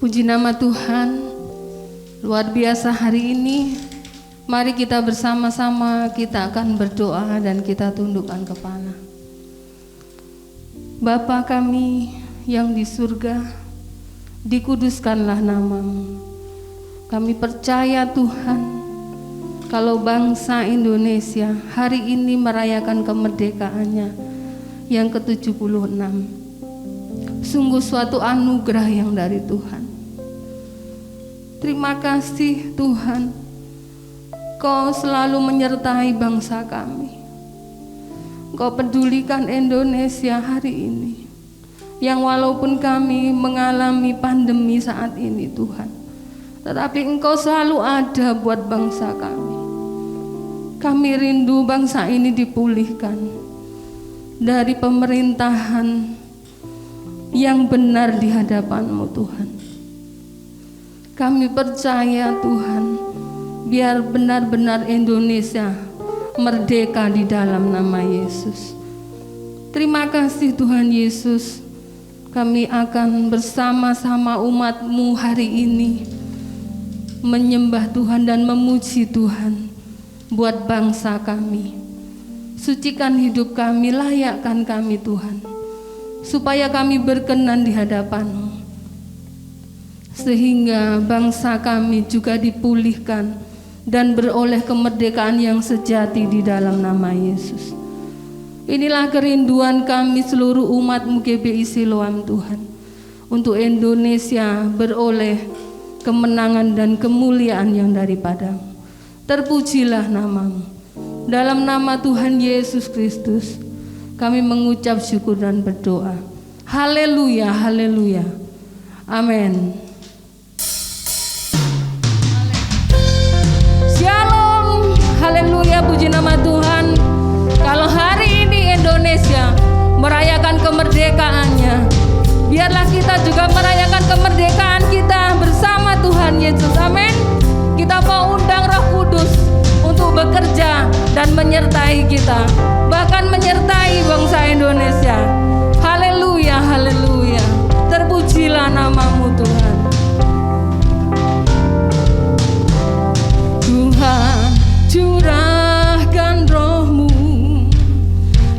Puji nama Tuhan, luar biasa hari ini. Mari kita bersama-sama, kita akan berdoa dan kita tundukkan kepala. Bapa kami yang di surga, dikuduskanlah namamu. Kami percaya Tuhan, kalau bangsa Indonesia hari ini merayakan kemerdekaannya yang ke-76. Sungguh suatu anugerah yang dari Tuhan. Terima kasih Tuhan, Kau selalu menyertai bangsa kami. Kau pedulikan Indonesia hari ini, yang walaupun kami mengalami pandemi saat ini Tuhan, tetapi Engkau selalu ada buat bangsa kami. Kami rindu bangsa ini dipulihkan dari pemerintahan yang benar di hadapan-Mu Tuhan. Kami percaya Tuhan, biar benar-benar Indonesia merdeka di dalam nama Yesus. Terima kasih Tuhan Yesus. Kami akan bersama-sama umat-Mu hari ini menyembah Tuhan dan memuji Tuhan buat bangsa kami. Sucikan hidup kami, layakkan kami Tuhan, supaya kami berkenan di hadapan-Mu, sehingga bangsa kami juga dipulihkan dan beroleh kemerdekaan yang sejati di dalam nama Yesus. Inilah kerinduan kami seluruh umat-Mu GBI Siloam Tuhan, untuk Indonesia beroleh kemenangan dan kemuliaan yang daripada-Mu. Terpujilah nama-Mu. Dalam nama Tuhan Yesus Kristus kami mengucap syukur dan berdoa. Haleluya, haleluya. Amin. Shalom, haleluya, puji nama Tuhan. Kalau hari ini Indonesia merayakan kemerdekaannya, biarlah kita juga merayakan kemerdekaan kita bersama Tuhan Yesus. Amin. Kita mau undang Roh Kudus untuk bekerja dan menyertai kita, bahkan menyertai bangsa Indonesia. Haleluya, haleluya. Terpujilah nama-Mu Tuhan. Tuhan, curahkan Roh-Mu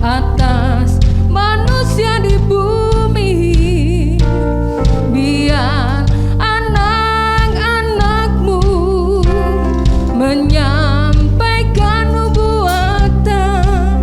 atas manusia di bumi, biar anak-anak-Mu menyampaikan nubuatan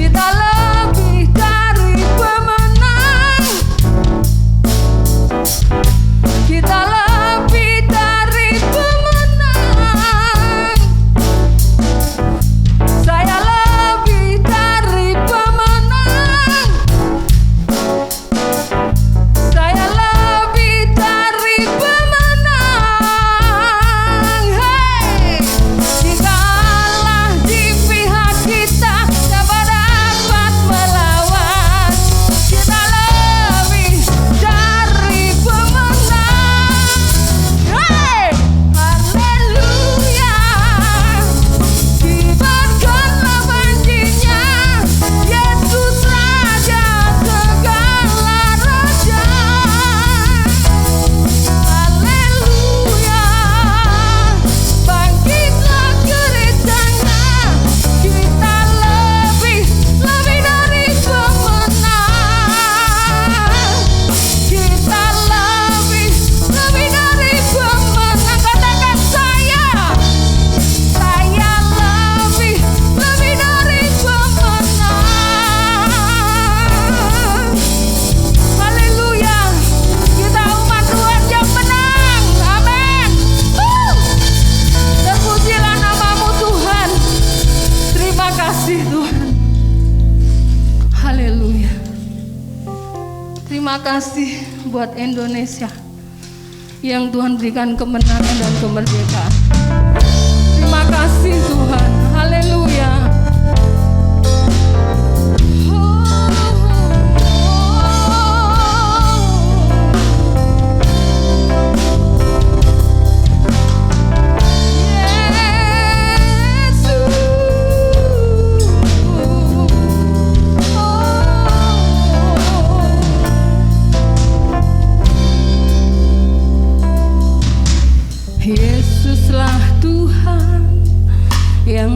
Kita lebih dari pemenang. Kita lebih dari pemenang. Saya lebih dari pemenang. Saya lebih dari pemenang. Hey, jika Allah di pihak kita, siapa dapat melawan? Kita lebih dari pemenang. Hey, haleluya. Kibarkanlah banjinya, Yesus Raja segala raja. Haleluya. Bangkitlah geretanya, kita lebih dari pemenang. Kita lebih dari pemenang. Katakan saya lebih dari pemenang. Haleluya. Kita umat Tuhan yang menang. Amin. Terpujilah namamu Tuhan. Terima kasih Tuhan. Haleluya. Terima kasih buat Indonesia yang Tuhan berikan kemenangan dan kemerdekaan. Terima kasih Tuhan. Haleluya. Yesuslah Tuhan yang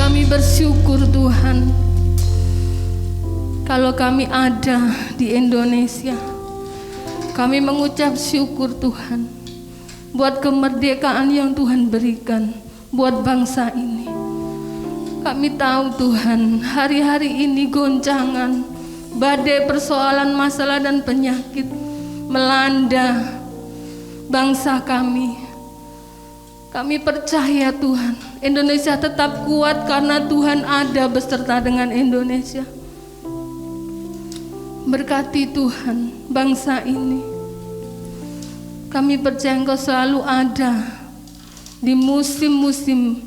kami bersyukur Tuhan, kalau kami ada di Indonesia. Kami mengucap syukur Tuhan buat kemerdekaan yang Tuhan berikan buat bangsa ini. Kami tahu Tuhan, hari-hari ini goncangan, badai, persoalan, masalah dan penyakit melanda bangsa kami. Kami percaya Tuhan, Indonesia tetap kuat karena Tuhan ada beserta dengan Indonesia. Berkati Tuhan bangsa ini. Kami percaya Engkau selalu ada di musim-musim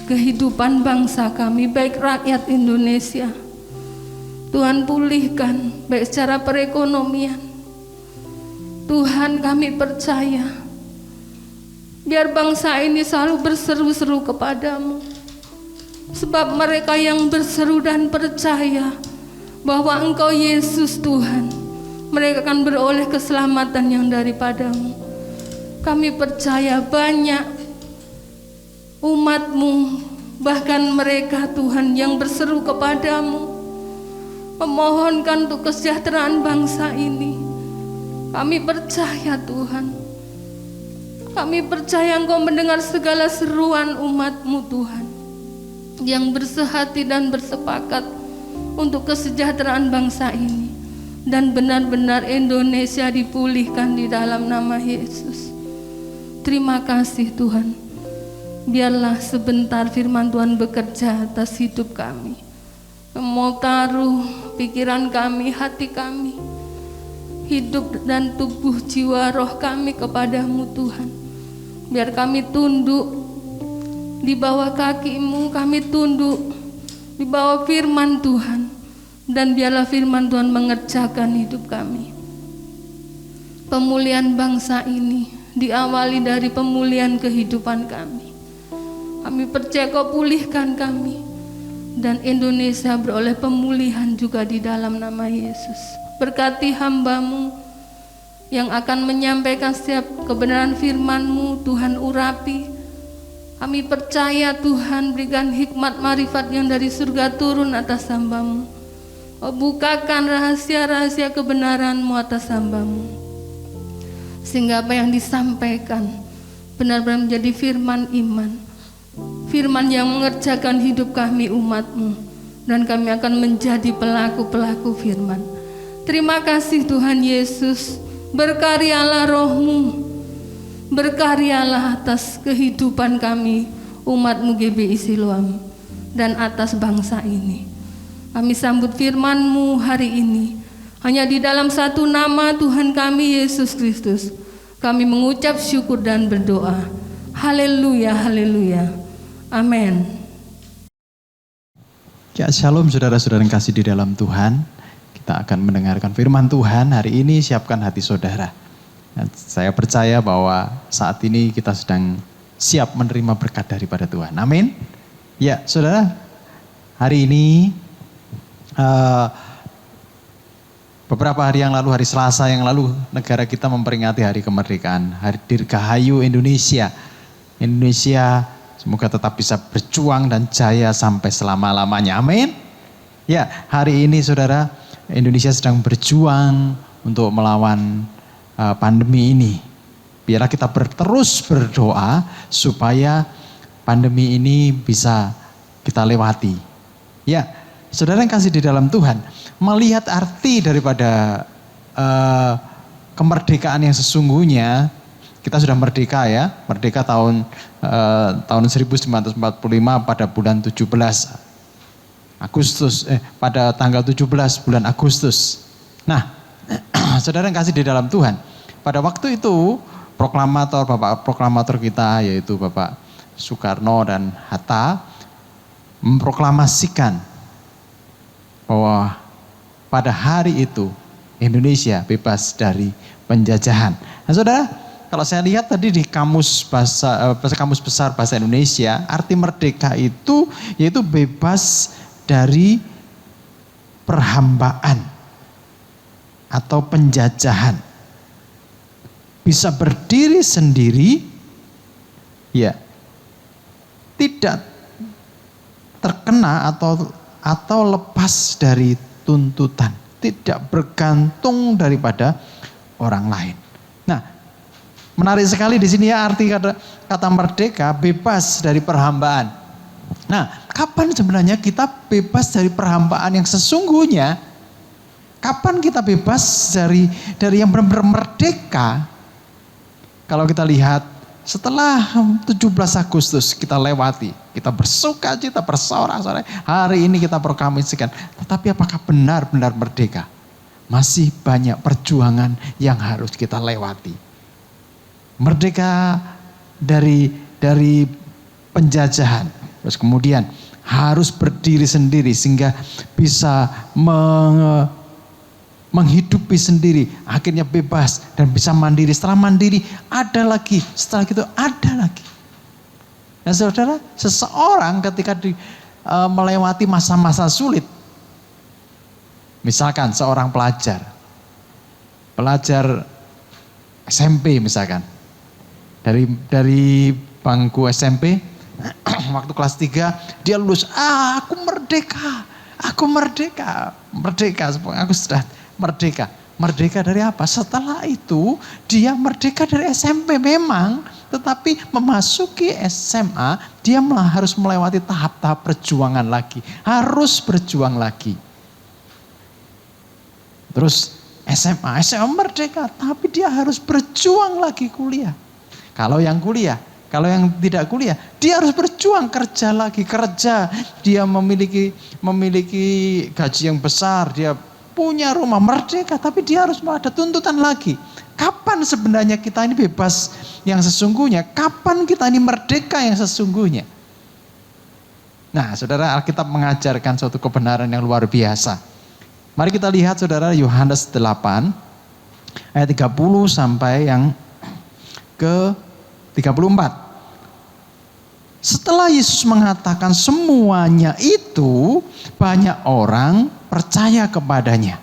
kehidupan bangsa kami, baik rakyat Indonesia. Tuhan pulihkan baik secara perekonomian. Tuhan, kami percaya biar bangsa ini selalu berseru-seru kepadamu, sebab mereka yang berseru dan percaya bahwa Engkau Yesus Tuhan, mereka akan beroleh keselamatan yang daripadamu. Kami percaya banyak umat-Mu, bahkan mereka Tuhan yang berseru kepadamu, memohonkan untuk kesejahteraan bangsa ini. Kami percaya Tuhan, kami percaya Engkau mendengar segala seruan umat-Mu Tuhan, yang bersehati dan bersepakat untuk kesejahteraan bangsa ini, dan benar-benar Indonesia dipulihkan di dalam nama Yesus. Terima kasih Tuhan. Biarlah sebentar firman Tuhan bekerja atas hidup kami. Mau taruh pikiran kami, hati kami, hidup dan tubuh, jiwa, roh kami kepadamu Tuhan. Biar kami tunduk di bawah kaki-Mu, kami tunduk di bawah firman Tuhan, dan biarlah firman Tuhan mengerjakan hidup kami. Pemulihan bangsa ini diawali dari pemulihan kehidupan kami. Kami percaya Kau pulihkan kami, dan Indonesia beroleh pemulihan juga di dalam nama Yesus. Berkati hamba-Mu yang akan menyampaikan setiap kebenaran firman-Mu, Tuhan urapi. Kami percaya Tuhan, berikan hikmat marifat yang dari surga turun atas hamba-Mu. Bukakan rahasia-rahasia kebenaran-Mu atas hamba-Mu, sehingga apa yang disampaikan benar-benar menjadi firman iman, firman yang mengerjakan hidup kami umat-Mu, dan kami akan menjadi pelaku-pelaku firman. Terima kasih Tuhan Yesus. Berkaryalah roh-Mu, berkaryalah atas kehidupan kami umat-Mu GBI Siloam, dan atas bangsa ini. Kami sambut firman-Mu hari ini. Hanya di dalam satu nama Tuhan kami Yesus Kristus kami mengucap syukur dan berdoa. Haleluya, haleluya. Amin. Ya, shalom saudara-saudara yang kasih di dalam Tuhan. Kita akan mendengarkan firman Tuhan hari ini. Siapkan hati saudara. Dan saya percaya bahwa saat ini kita sedang siap menerima berkat daripada Tuhan. Amin. Ya, saudara, hari ini beberapa hari yang lalu, hari Selasa yang lalu, negara kita memperingati hari kemerdekaan, Hari Dirgahayu Indonesia. Indonesia semoga tetap bisa berjuang dan jaya sampai selama-lamanya. Amin. Ya, hari ini saudara, Indonesia sedang berjuang untuk melawan pandemi ini. Biarlah kita terus berdoa supaya pandemi ini bisa kita lewati. Ya, saudara yang kasih di dalam Tuhan, melihat arti daripada kemerdekaan yang sesungguhnya. Kita sudah merdeka ya, merdeka tahun 1945 pada bulan 17 Agustus, pada tanggal 17 bulan Agustus. Nah, saudara yang kasih di dalam Tuhan, pada waktu itu Bapak proklamator kita yaitu Bapak Soekarno dan Hatta memproklamasikan bahwa pada hari itu Indonesia bebas dari penjajahan. Nah saudara, kalau saya lihat tadi di kamus besar bahasa Indonesia, arti merdeka itu yaitu bebas dari perhambaan atau penjajahan. Bisa berdiri sendiri, ya, tidak terkena atau lepas dari tuntutan, tidak bergantung daripada orang lain. Nah, menarik sekali di sini ya arti kata merdeka, bebas dari perhambaan. Nah, kapan sebenarnya kita bebas dari perhambaan yang sesungguhnya? Kapan kita bebas dari yang benar-benar merdeka? Kalau kita lihat setelah 17 Agustus kita lewati, kita bersuka cita, bersorak-sorai, hari ini kita proklamasikan. Tetapi apakah benar-benar merdeka? Masih banyak perjuangan yang harus kita lewati. Merdeka dari penjajahan, terus kemudian harus berdiri sendiri sehingga bisa menghidupi sendiri, akhirnya bebas dan bisa mandiri. Setelah mandiri ada lagi, setelah itu ada lagi. Nah saudara, seseorang ketika melewati masa-masa sulit, misalkan seorang pelajar SMP misalkan, dari bangku SMP, waktu kelas 3 dia lulus, aku merdeka, aku sudah merdeka. Merdeka dari apa? Setelah itu dia merdeka dari SMP memang, tetapi memasuki SMA dia harus melewati tahap-tahap perjuangan lagi, harus berjuang lagi. Terus SMA merdeka, tapi dia harus berjuang lagi kuliah. Kalau yang tidak kuliah, dia harus berjuang kerja lagi, dia memiliki gaji yang besar, dia punya rumah, merdeka, tapi dia harus ada tuntutan lagi. Kapan sebenarnya kita ini bebas yang sesungguhnya? Kapan kita ini merdeka yang sesungguhnya? Nah, saudara, Alkitab mengajarkan suatu kebenaran yang luar biasa. Mari kita lihat saudara, Yohanes 8 ayat 30 sampai yang ke 34. Setelah Yesus mengatakan semuanya itu, banyak orang percaya kepadanya.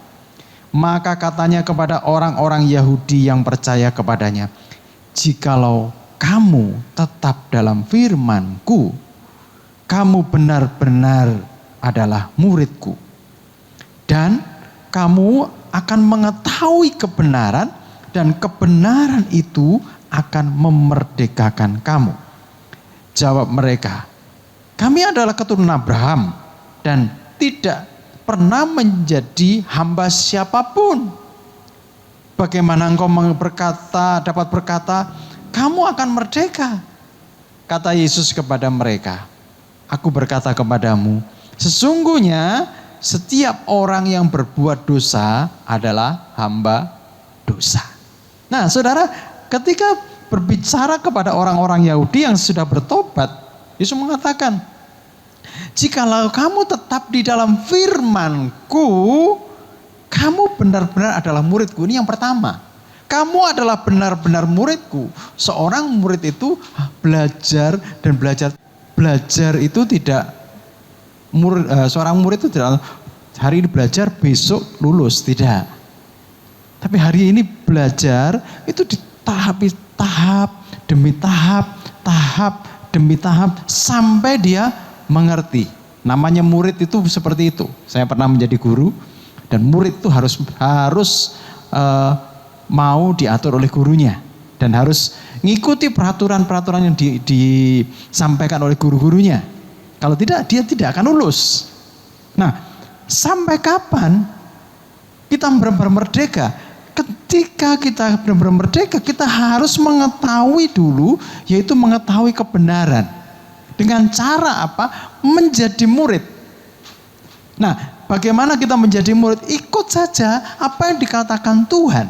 Maka katanya kepada orang-orang Yahudi yang percaya kepadanya, jikalau kamu tetap dalam firman-Ku, kamu benar-benar adalah murid-Ku. Dan kamu akan mengetahui kebenaran, dan kebenaran itu akan memerdekakan kamu. Jawab mereka, kami adalah keturunan Abraham dan tidak pernah menjadi hamba siapapun. Bagaimana engkau dapat berkata, kamu akan merdeka? Kata Yesus kepada mereka, aku berkata kepadamu, sesungguhnya setiap orang yang berbuat dosa adalah hamba dosa. Nah saudara, ketika berbicara kepada orang-orang Yahudi yang sudah bertobat, Yesus mengatakan, jikalau kamu tetap di dalam firman-Ku, kamu benar-benar adalah murid-Ku. Ini yang pertama. Kamu adalah benar-benar murid-Ku. Seorang murid itu belajar dan belajar. Belajar itu tidak, seorang murid itu tidak hari ini belajar, besok lulus. Tidak. Tapi hari ini belajar itu di tahap demi tahap demi tahap sampai dia mengerti. Namanya murid itu seperti itu. Saya pernah menjadi guru dan murid itu harus mau diatur oleh gurunya dan harus ngikuti peraturan-peraturan yang disampaikan oleh guru-gurunya. Kalau tidak, dia tidak akan lulus. Nah, sampai kapan kita benar-benar merdeka? Ketika kita benar-benar merdeka, kita harus mengetahui dulu, yaitu mengetahui kebenaran. Dengan cara apa? Menjadi murid. Nah, bagaimana kita menjadi murid? Ikut saja apa yang dikatakan Tuhan.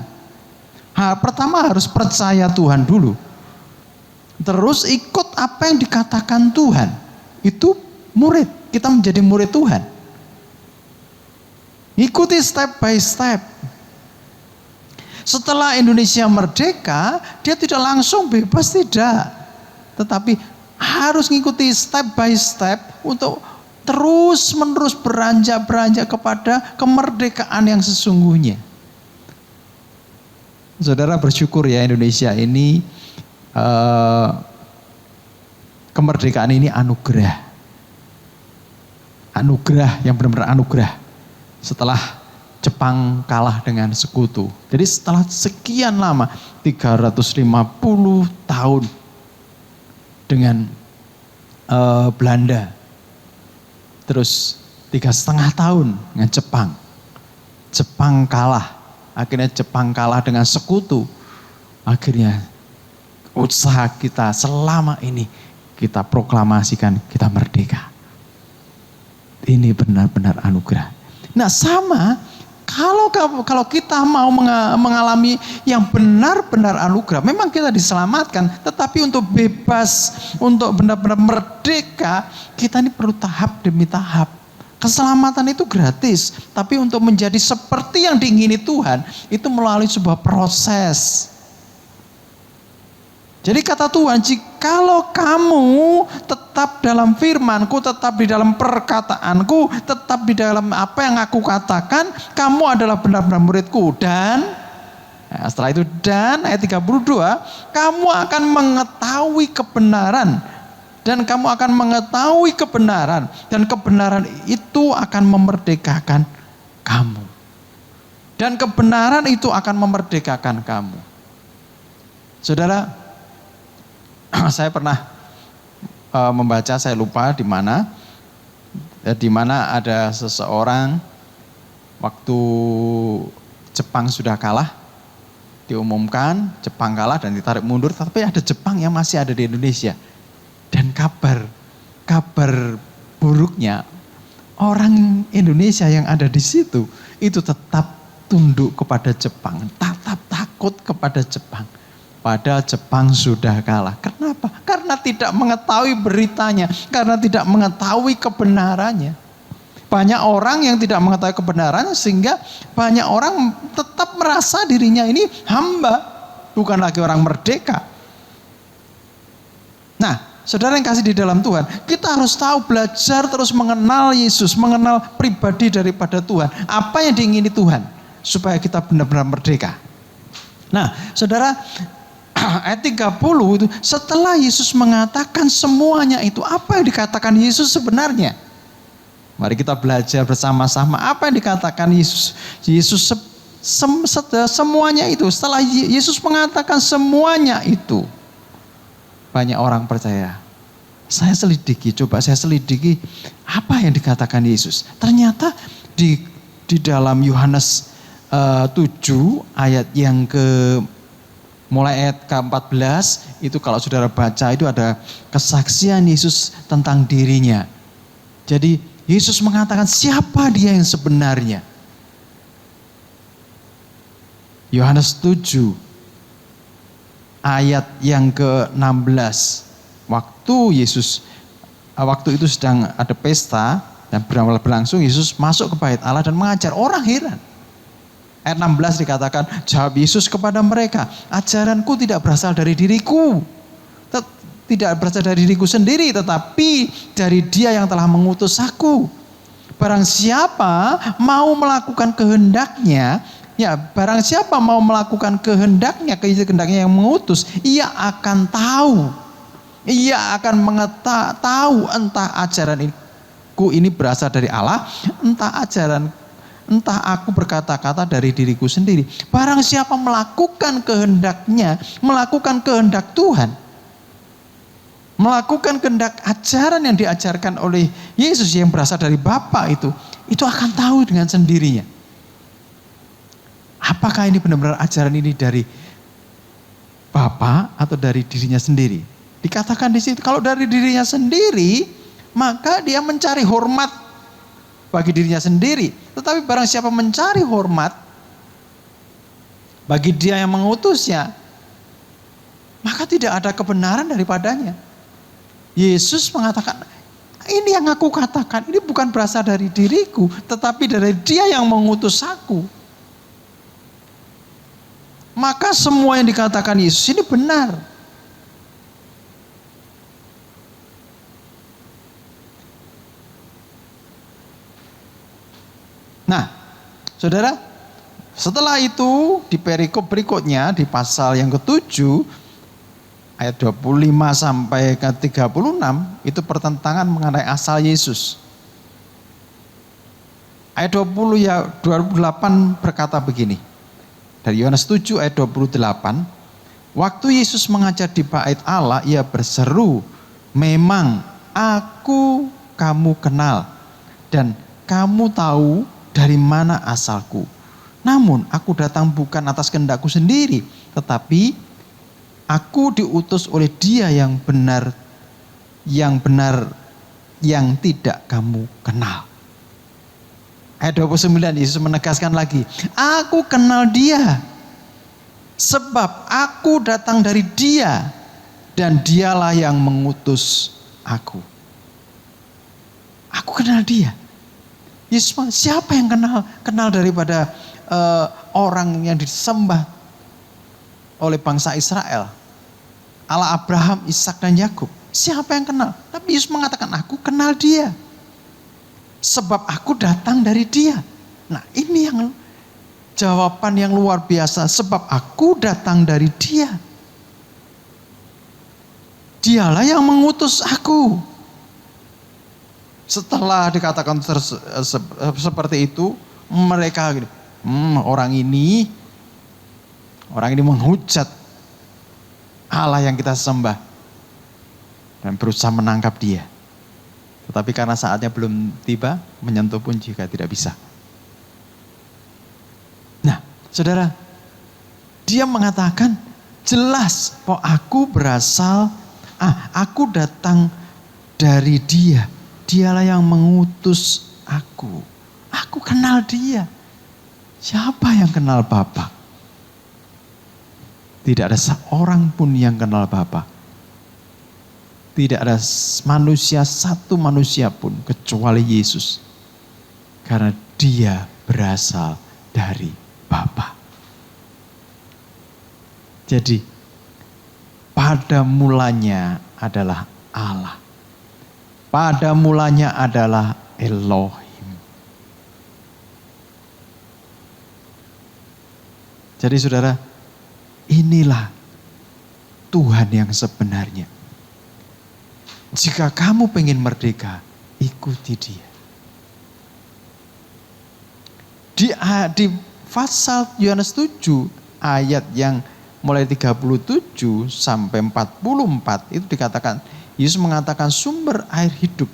Pertama harus percaya Tuhan dulu. Terus ikut apa yang dikatakan Tuhan. Itu murid. Kita menjadi murid Tuhan. Ikuti step by step. Setelah Indonesia merdeka, dia tidak langsung bebas, tidak. Tetapi harus mengikuti step by step untuk terus menerus beranjak kepada kemerdekaan yang sesungguhnya. Saudara bersyukur ya, Indonesia ini kemerdekaan ini anugerah. anugerah yang benar-benar anugerah setelah Jepang kalah dengan sekutu. Jadi setelah sekian lama, 350 tahun dengan Belanda, terus 3,5 tahun dengan Jepang. Jepang kalah, akhirnya Jepang kalah dengan sekutu. Akhirnya usaha kita selama ini kita proklamasikan kita merdeka. Ini benar-benar anugerah. Nah sama, kalau kita mau mengalami yang benar-benar anugerah, memang kita diselamatkan, tetapi untuk bebas, untuk benar-benar merdeka, kita ini perlu tahap demi tahap. Keselamatan itu gratis, tapi untuk menjadi seperti yang diingini Tuhan, itu melalui sebuah proses. Jadi kata Tuhan, jikalau kamu tetap dalam firman-Ku, tetap di dalam perkataan-Ku, tetap di dalam apa yang Aku katakan, kamu adalah benar-benar murid-Ku. Dan setelah itu, dan ayat 32, kamu akan mengetahui kebenaran. Dan kamu akan mengetahui kebenaran. Dan kebenaran itu akan memerdekakan kamu. Dan kebenaran itu akan memerdekakan kamu. Saudara, saya pernah membaca, saya lupa di mana ada seseorang waktu Jepang sudah kalah, diumumkan Jepang kalah dan ditarik mundur, tapi ada Jepang yang masih ada di Indonesia. Dan kabar buruknya, orang Indonesia yang ada di situ itu tetap tunduk kepada Jepang, tetap takut kepada Jepang. Padahal Jepang sudah kalah. Kenapa? Karena tidak mengetahui beritanya, karena tidak mengetahui kebenarannya. Banyak orang yang tidak mengetahui kebenarannya, sehingga banyak orang tetap merasa dirinya ini hamba, bukan lagi orang merdeka. Nah, saudara yang kasih di dalam Tuhan, kita harus tahu, belajar terus mengenal Yesus, mengenal pribadi daripada Tuhan. Apa yang diingini Tuhan, supaya kita benar-benar merdeka. Nah, saudara, ayat 30 itu, setelah Yesus mengatakan semuanya itu, apa yang dikatakan Yesus sebenarnya? Mari kita belajar bersama-sama apa yang dikatakan Yesus. Yesus semuanya itu, setelah Yesus mengatakan semuanya itu, banyak orang percaya. Saya selidiki apa yang dikatakan Yesus. Ternyata di dalam Yohanes 7 ayat yang mulai ayat ke-14 itu, kalau saudara baca itu ada kesaksian Yesus tentang dirinya. Jadi Yesus mengatakan siapa dia yang sebenarnya. Yohanes 7 ayat yang ke-16. Waktu itu sedang ada pesta dan berlangsung, Yesus masuk ke bait Allah dan mengajar. Orang heran. Ayat 16 dikatakan, jawab Yesus kepada mereka, ajaranku tidak berasal dari diriku. Tidak berasal dari diriku sendiri, tetapi dari Dia yang telah mengutus aku. Barang siapa mau melakukan kehendaknya, barang siapa mau melakukan kehendaknya yang mengutus, ia akan tahu. Ia akan mengetahui entah ajaranku ini berasal dari Allah, entah aku berkata-kata dari diriku sendiri. Barang siapa melakukan kehendaknya, melakukan kehendak Tuhan, melakukan kehendak ajaran yang diajarkan oleh Yesus yang berasal dari Bapa itu akan tahu dengan sendirinya. Apakah ini benar-benar ajaran ini dari Bapa atau dari dirinya sendiri? Dikatakan di situ, kalau dari dirinya sendiri, maka dia mencari hormat bagi dirinya sendiri. Tetapi barang siapa mencari hormat bagi Dia yang mengutusnya, maka tidak ada kebenaran daripadanya. Yesus mengatakan, ini yang aku katakan, ini bukan berasal dari diriku, tetapi dari Dia yang mengutus aku. Maka semua yang dikatakan Yesus ini benar. Nah, saudara, setelah itu di perikop berikutnya di pasal yang ke-7 ayat 25 sampai ke 36 itu pertentangan mengenai asal Yesus. Ayat 28 berkata begini. Dari Yohanes 7 ayat 28. Waktu Yesus mengajar di bait Allah, ia berseru, memang aku kamu kenal dan kamu tahu dari mana asalku. Namun aku datang bukan atas kehendakku sendiri, tetapi aku diutus oleh Dia yang benar yang tidak kamu kenal. Ayat 29 Yesus menegaskan lagi, aku kenal Dia sebab aku datang dari Dia dan Dialah yang mengutus aku. Aku kenal Dia. Yesus, siapa yang kenal daripada orang yang disembah oleh bangsa Israel, Allah Abraham, Ishak dan Yakub? Siapa yang kenal? Tapi Yesus mengatakan, aku kenal Dia sebab aku datang dari Dia. Nah, ini yang jawaban yang luar biasa, sebab aku datang dari Dia. Dialah yang mengutus aku. Setelah dikatakan seperti itu, mereka orang ini menghujat Allah yang kita sembah dan berusaha menangkap Dia. Tetapi karena saatnya belum tiba, menyentuh pun juga tidak bisa. Nah, saudara, Dia mengatakan jelas bahwa aku datang dari Dia. Dialah yang mengutus aku. Aku kenal Dia. Siapa yang kenal Bapa? Tidak ada seorang pun yang kenal Bapa. Tidak ada satu manusia pun kecuali Yesus. Karena Dia berasal dari Bapa. Jadi pada mulanya adalah Allah. Pada mulanya adalah Elohim. Jadi saudara, inilah Tuhan yang sebenarnya. Jika kamu pengen merdeka, ikuti Dia. Di pasal Yohanes 7 ayat yang mulai 37 sampai 44 itu dikatakan, Yesus mengatakan sumber air hidup.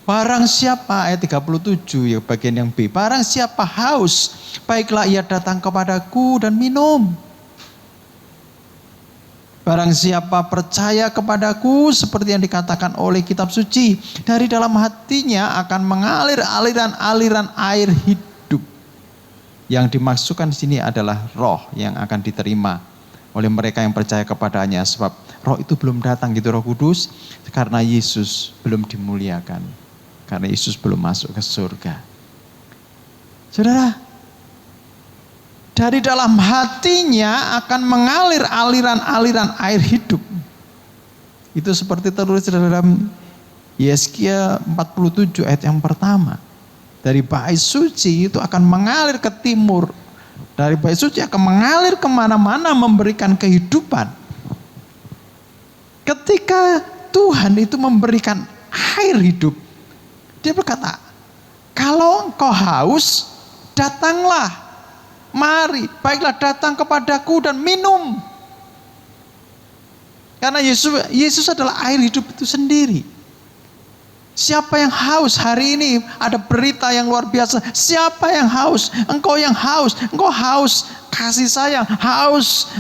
Barang siapa, ayat 37 ya bagian yang B, barang siapa haus, baiklah ia datang kepadaku dan minum. Barang siapa percaya kepadaku, seperti yang dikatakan oleh kitab suci, dari dalam hatinya akan mengalir aliran-aliran air hidup. Yang dimaksudkan di sini adalah roh yang akan diterima oleh mereka yang percaya kepadanya. Sebab roh itu belum datang gitu, Roh Kudus, karena Yesus belum dimuliakan. Karena Yesus belum masuk ke surga. Saudara, dari dalam hatinya akan mengalir aliran-aliran air hidup. Itu seperti tertulis dalam Yesaya 47 ayat yang pertama. Dari bait suci itu akan mengalir ke timur. Dari bait suci akan mengalir kemana-mana memberikan kehidupan. Ketika Tuhan itu memberikan air hidup, Dia berkata, kalau engkau haus, datanglah. Mari, baiklah datang kepadaku dan minum. Karena Yesus adalah air hidup itu sendiri. Siapa yang haus hari ini, ada berita yang luar biasa. Siapa yang haus? Engkau yang haus. Engkau haus kasih sayang, haus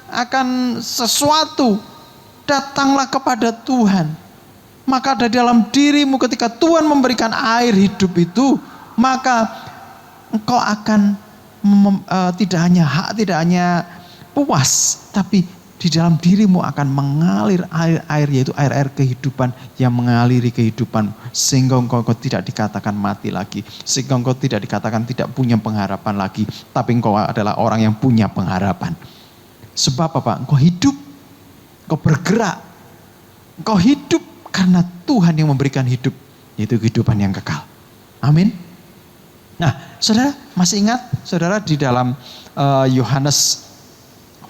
akan sesuatu. Datanglah kepada Tuhan. Maka dari dalam dirimu ketika Tuhan memberikan air hidup itu, maka engkau akan tidak hanya puas, tapi di dalam dirimu akan mengalir air, yaitu air kehidupan yang mengaliri kehidupan, sehingga engkau tidak dikatakan mati lagi, sehingga engkau tidak dikatakan tidak punya pengharapan lagi, tapi engkau adalah orang yang punya pengharapan. Sebab apa? Engkau hidup, engkau bergerak, engkau hidup karena Tuhan yang memberikan hidup, yaitu kehidupan yang kekal. Amin. Nah, saudara masih ingat, saudara, di dalam Yohanes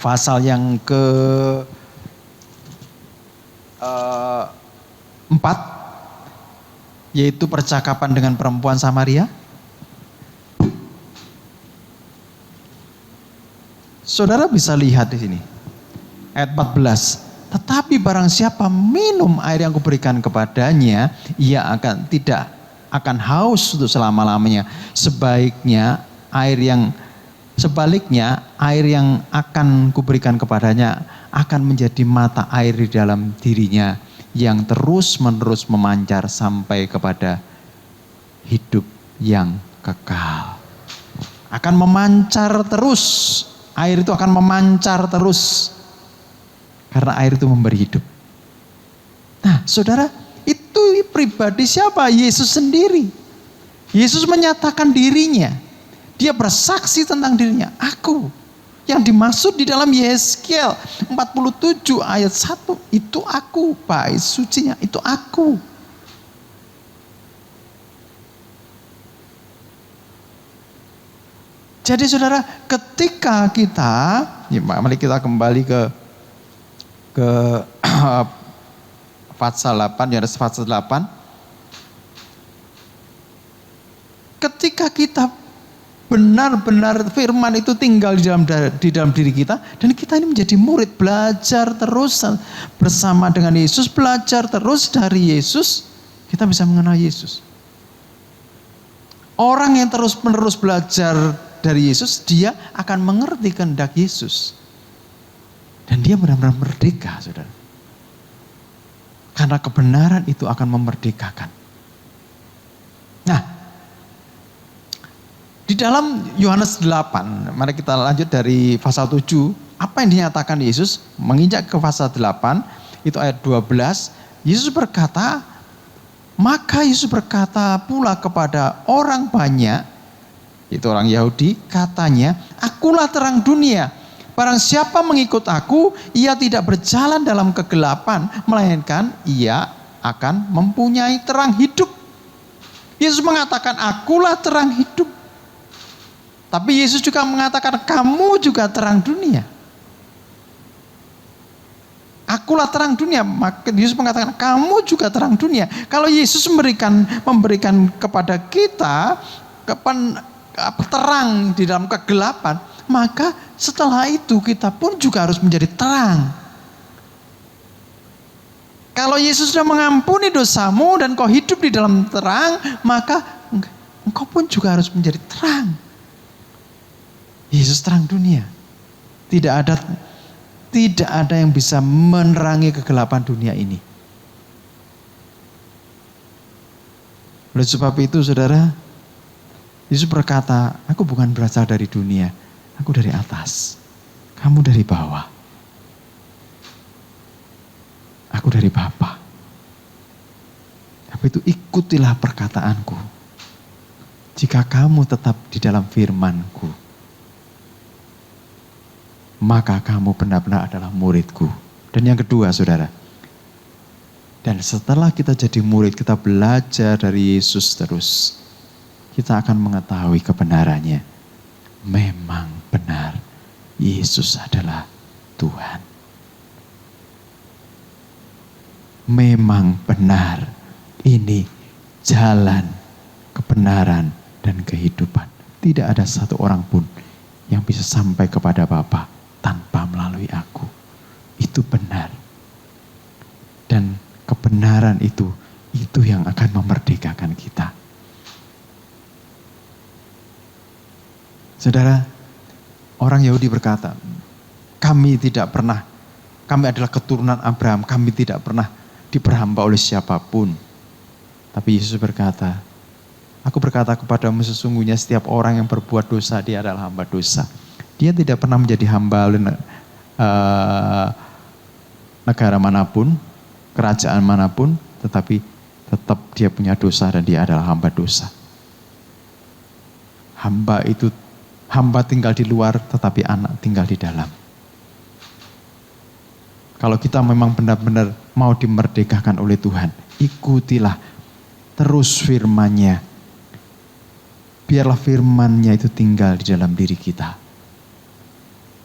pasal yang ke 4 yaitu percakapan dengan perempuan Samaria? Saudara bisa lihat di sini. Ayat 14. Tetapi barang siapa minum air yang kuberikan kepadanya, ia tidak akan haus untuk selama-lamanya. Sebaliknya air yang akan kuberikan kepadanya akan menjadi mata air di dalam dirinya yang terus-menerus memancar sampai kepada hidup yang kekal. Akan memancar terus. Air itu akan memancar terus. Karena air itu memberi hidup. Nah, saudara, itu pribadi siapa? Yesus sendiri. Yesus menyatakan dirinya. Dia bersaksi tentang dirinya. Aku. Yang dimaksud di dalam Yeskiel 47 ayat 1. Itu aku. Bait sucinya. Itu aku. Jadi saudara, ketika kita, mari kita kembali ke Fatsal 8, Yohanes Fatsal 8. Ketika kita benar-benar firman itu tinggal di dalam diri kita, dan kita ini menjadi murid, belajar terus bersama dengan Yesus, belajar terus dari Yesus, kita bisa mengenal Yesus. Orang yang terus-menerus belajar dari Yesus, dia akan mengerti kehendak Yesus. Dan dia benar-benar merdeka, saudara. Karena kebenaran itu akan memerdekakan. Nah, di dalam Yohanes 8, mari kita lanjut dari pasal 7. Apa yang dinyatakan Yesus? Menginjak ke pasal 8, itu ayat 12. Yesus berkata, maka Yesus berkata pula kepada orang banyak, itu orang Yahudi, katanya, akulah terang dunia. Barang siapa mengikut aku, ia tidak berjalan dalam kegelapan, melainkan ia akan mempunyai terang hidup. Yesus mengatakan, akulah terang hidup. Tapi Yesus juga mengatakan, kamu juga terang dunia. Akulah terang dunia. Maka Yesus mengatakan, kamu juga terang dunia. Kalau Yesus memberikan kepada kita terang di dalam kegelapan, maka setelah itu kita pun juga harus menjadi terang. Kalau Yesus sudah mengampuni dosamu dan kau hidup di dalam terang, maka engkau pun juga harus menjadi terang. Yesus terang dunia. Tidak ada yang bisa menerangi kegelapan dunia ini. Oleh sebab itu, saudara, Yesus berkata, aku bukan berasal dari dunia, aku dari atas, kamu dari bawah. Aku dari Bapa. Tapi itu ikutilah perkataanku. Jika kamu tetap di dalam firman-Ku, maka kamu benar-benar adalah murid-Ku. Dan yang kedua, saudara, dan setelah kita jadi murid, kita belajar dari Yesus terus, kita akan mengetahui kebenarannya. Memang benar, Yesus adalah Tuhan. Memang benar, ini jalan kebenaran dan kehidupan. Tidak ada satu orang pun yang bisa sampai kepada Bapa tanpa melalui aku. Itu benar. Dan kebenaran itu yang akan memerdekakan kita. Saudara, orang Yahudi berkata, kami adalah keturunan Abraham, kami tidak pernah diperhamba oleh siapapun. Tapi Yesus berkata, aku berkata kepadamu sesungguhnya setiap orang yang berbuat dosa, dia adalah hamba dosa. Dia tidak pernah menjadi hamba oleh negara manapun, kerajaan manapun, tetapi tetap dia punya dosa dan dia adalah hamba dosa. Hamba tinggal di luar, tetapi anak tinggal di dalam. Kalau kita memang benar-benar mau dimerdekakan oleh Tuhan, ikutilah terus firman-Nya. Biarlah firman-Nya itu tinggal di dalam diri kita.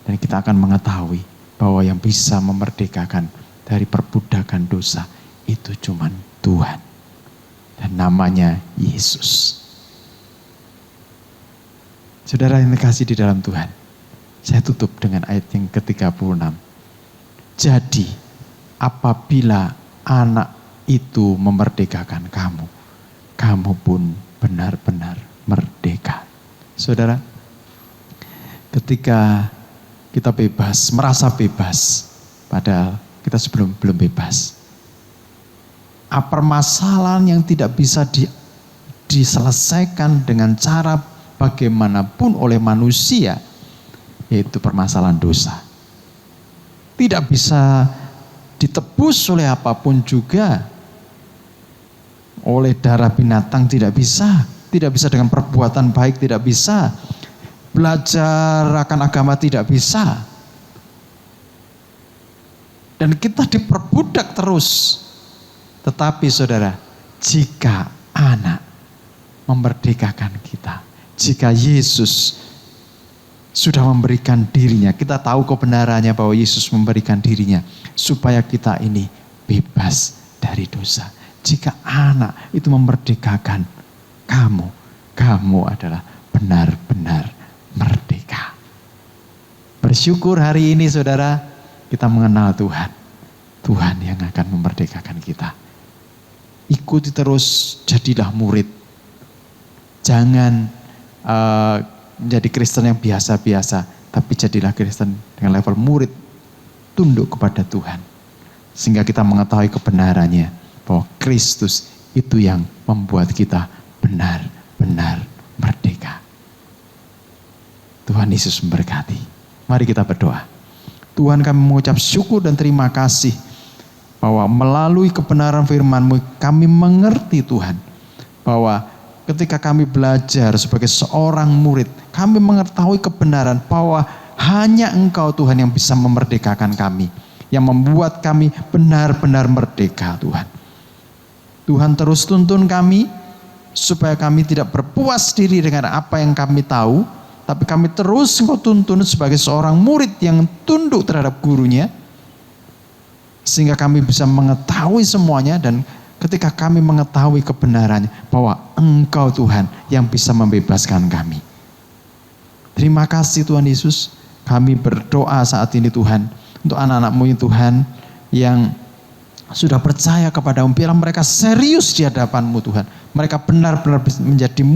Dan kita akan mengetahui bahwa yang bisa memerdekakan dari perbudakan dosa itu cuma Tuhan. Dan dan namanya Yesus. Saudara yang terkasih di dalam Tuhan, saya tutup dengan ayat yang ke-36. Jadi apabila anak itu memerdekakan kamu, kamu pun benar-benar merdeka. Saudara, ketika kita bebas, merasa bebas, padahal kita belum bebas. Permasalahan yang tidak bisa diselesaikan dengan cara bagaimanapun oleh manusia, yaitu permasalahan dosa. Tidak bisa ditebus oleh apapun juga. Oleh darah binatang tidak bisa dengan perbuatan baik tidak bisa. Belajar akan agama tidak bisa. Dan kita diperbudak terus. Tetapi saudara, jika anak memerdekakan kita, jika Yesus sudah memberikan dirinya, kita tahu kebenarannya bahwa Yesus memberikan dirinya supaya kita ini bebas dari dosa. Jika anak itu memerdekakan kamu adalah benar-benar merdeka. Bersyukur hari ini saudara, kita mengenal Tuhan yang akan memerdekakan kita. Ikuti terus, jadilah murid. Jangan menjadi Kristen yang biasa-biasa, tapi jadilah Kristen dengan level murid, tunduk kepada Tuhan. Sehingga kita mengetahui kebenarannya, bahwa Kristus itu yang membuat kita benar-benar merdeka. Tuhan Yesus memberkati. Mari kita berdoa. Tuhan, kami mengucap syukur dan terima kasih bahwa melalui kebenaran firman-Mu kami mengerti Tuhan, bahwa ketika kami belajar sebagai seorang murid, kami mengetahui kebenaran bahwa hanya Engkau Tuhan yang bisa memerdekakan kami, yang membuat kami benar-benar merdeka Tuhan. Tuhan terus tuntun kami supaya kami tidak berpuas diri dengan apa yang kami tahu, tapi kami terus Engkau tuntun sebagai seorang murid yang tunduk terhadap gurunya, sehingga kami bisa mengetahui semuanya. Dan ketika kami mengetahui kebenarannya, bahwa Engkau Tuhan yang bisa membebaskan kami. Terima kasih Tuhan Yesus. Kami berdoa saat ini Tuhan, untuk anak-anak-Mu Tuhan yang sudah percaya kepada-Mu, biarlah mereka serius di hadapan-Mu Tuhan. Mereka benar-benar menjadi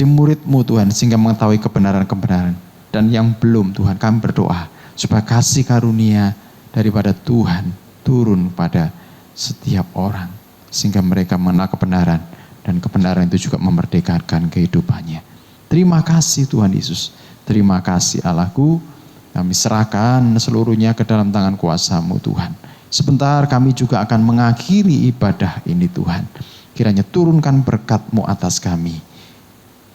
murid-Mu Tuhan, sehingga mengetahui kebenaran-kebenaran. Dan yang belum Tuhan, kami berdoa supaya kasih karunia daripada Tuhan turun pada setiap orang, sehingga mereka mengenal kebenaran, dan kebenaran itu juga memerdekakan kehidupannya. Terima kasih Tuhan Yesus. Terima kasih Allahku. Kami serahkan seluruhnya ke dalam tangan kuasa-Mu Tuhan. Sebentar kami juga akan mengakhiri ibadah ini Tuhan. Kiranya turunkan berkat-Mu atas kami.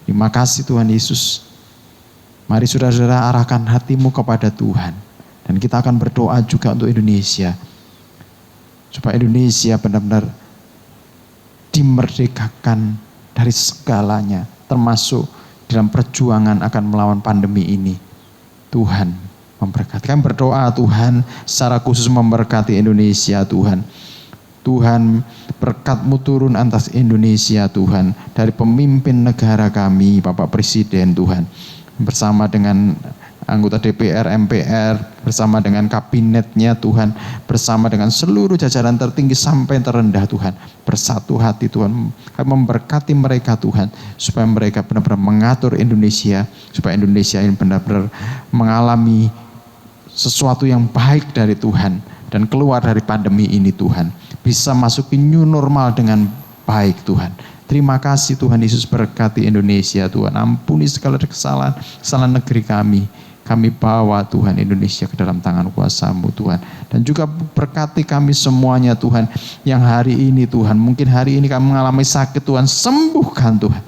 Terima kasih Tuhan Yesus. Mari saudara-saudara arahkan hatimu kepada Tuhan. Dan kita akan berdoa juga untuk Indonesia. Supaya Indonesia benar-benar dimerdekakan dari segalanya. Termasuk dalam perjuangan akan melawan pandemi ini. Tuhan memberkati. Kami berdoa Tuhan secara khusus memberkati Indonesia Tuhan. Tuhan, berkat-Mu turun atas Indonesia Tuhan, dari pemimpin negara kami, Bapak Presiden Tuhan, bersama dengan anggota DPR, MPR, bersama dengan kabinetnya Tuhan, bersama dengan seluruh jajaran tertinggi sampai terendah Tuhan, bersatu hati Tuhan. Kami memberkati mereka Tuhan, supaya mereka benar-benar mengatur Indonesia, supaya Indonesia ini benar-benar mengalami sesuatu yang baik dari Tuhan, dan keluar dari pandemi ini Tuhan, bisa masuki new normal dengan baik Tuhan. Terima kasih Tuhan Yesus, berkati Indonesia Tuhan, ampuni segala kesalahan negeri kami. Kami bawa Tuhan Indonesia ke dalam tangan kuasa-Mu Tuhan. Dan juga berkati kami semuanya Tuhan, yang hari ini Tuhan, mungkin hari ini kami mengalami sakit Tuhan, sembuhkan Tuhan.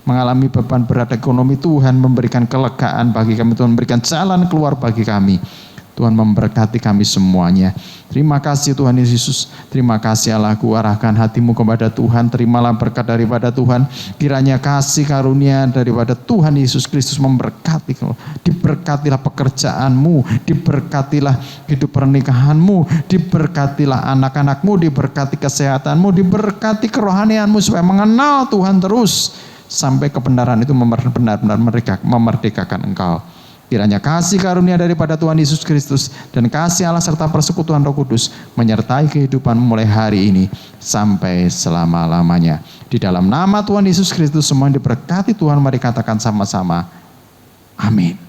Mengalami beban berat ekonomi Tuhan, memberikan kelegaan bagi kami Tuhan, memberikan jalan keluar bagi kami. Tuhan memberkati kami semuanya. Terima kasih Tuhan Yesus. Terima kasih Allahku, arahkan hatimu kepada Tuhan. Terimalah berkat daripada Tuhan. Kiranya kasih karunia daripada Tuhan Yesus Kristus memberkati. Diberkatilah pekerjaanmu, diberkatilah hidup pernikahanmu, diberkatilah anak-anakmu, diberkati kesehatanmu, diberkati kerohanianmu supaya mengenal Tuhan terus sampai kebenaran itu benar-benar memerdekakan engkau. Kiranya kasih karunia daripada Tuhan Yesus Kristus dan kasih Allah serta persekutuan Roh Kudus menyertai kehidupanmu mulai hari ini sampai selama-lamanya. Di dalam nama Tuhan Yesus Kristus semua diberkati Tuhan, mari katakan sama-sama. Amin.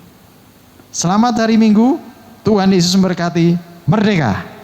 Selamat hari Minggu, Tuhan Yesus memberkati. Merdeka!